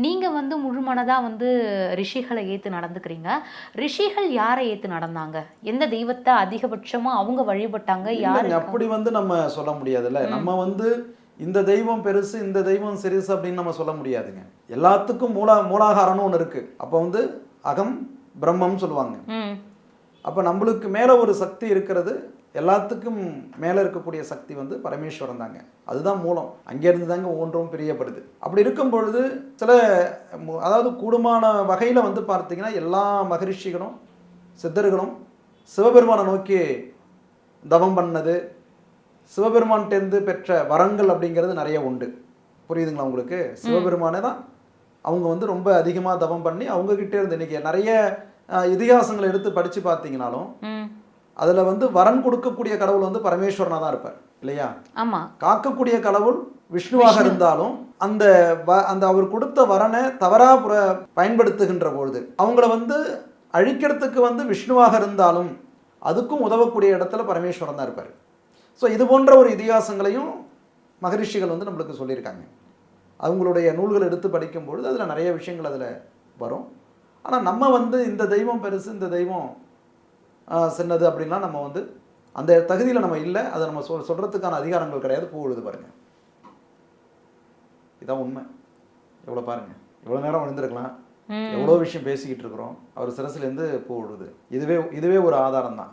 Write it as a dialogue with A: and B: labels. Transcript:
A: நீங்கள் வந்து முழுமனதாக வந்து ரிஷிகளை ஏற்று நடந்துக்கிறீங்க. ரிஷிகள் யாரை ஏற்று நடந்தாங்க? எந்த தெய்வத்தை அதிகபட்சமாக அவங்க வழிபட்டாங்க?
B: இல்லைங்க, அப்படி வந்து நம்ம சொல்ல முடியாதுல்ல. நம்ம வந்து இந்த தெய்வம் பெருசு, இந்த தெய்வம் சிறுசு அப்படின்னு நம்ம சொல்ல முடியாதுங்க. எல்லாத்துக்கும் மூலாகாரம்னு ஒன்று இருக்கு. அப்போ வந்து அகம் பிரம்மம் சொல்லுவாங்க. அப்போ நம்மளுக்கு மேலே ஒரு சக்தி இருக்கிறது. எல்லாத்துக்கும் மேலே இருக்கக்கூடிய சக்தி வந்து பரமேஸ்வரன் தாங்க. அதுதான் மூலம். அங்கேருந்து தாங்க ஒவ்வொன்றும் பிரியப்படுது. அப்படி இருக்கும் பொழுது சில அதாவது கூடுமான வகையில் வந்து பார்த்தீங்கன்னா எல்லா மகரிஷிகளும் சித்தர்களும் சிவபெருமானை நோக்கி தவம் பண்ணது, சிவபெருமான்கிட்டேருந்து பெற்ற வரங்கள் அப்படிங்கிறது நிறைய உண்டு. புரியுதுங்களா உங்களுக்கு? சிவபெருமானே தான் அவங்க வந்து ரொம்ப அதிகமாக தவம் பண்ணி அவங்கக்கிட்டே இருந்து இன்றைக்கி நிறைய இதிகாசங்களை எடுத்து படித்து பார்த்தீங்கன்னாலும் அதில் வந்து வரன் கொடுக்கக்கூடிய கடவுள் வந்து பரமேஸ்வரனாக தான் இருப்பார் இல்லையா?
A: ஆமாம்.
B: காக்கக்கூடிய கடவுள் விஷ்ணுவாக இருந்தாலும் அந்த அந்த அவர் கொடுத்த வரனை தவறாக பயன்படுத்துகின்ற பொழுது அவங்கள வந்து அழிக்கிறதுக்கு வந்து விஷ்ணுவாக இருந்தாலும் அதுக்கும் உதவக்கூடிய இடத்துல பரமேஸ்வரன் தான் இருப்பார். ஸோ இது போன்ற ஒரு இதிகாசங்களையும் மகரிஷிகள் வந்து நம்மளுக்கு சொல்லியிருக்காங்க. அவங்களுடைய நூல்கள் எடுத்து படிக்கும்பொழுது அதில் நிறைய விஷயங்கள் அதில் வரும். ஆனால் நம்ம வந்து இந்த தெய்வம் பெருசு, இந்த தெய்வம் சின்னது அப்படின்லாம் நம்ம வந்து அந்த தகுதியில் நம்ம இல்லை. அதை நம்ம சொல்கிறதுக்கான அதிகாரங்கள் கிடையாது. பூ விழுது பாருங்கள், இதான் உண்மை. எவ்வளோ பாருங்கள், எவ்வளோ நேரம் விழுந்திருக்கலாம், எவ்வளோ விஷயம் பேசிக்கிட்டு இருக்கிறோம். அவர் சிரசுலேருந்து பூ விழுது. இதுவே ஒரு ஆதாரம் தான்.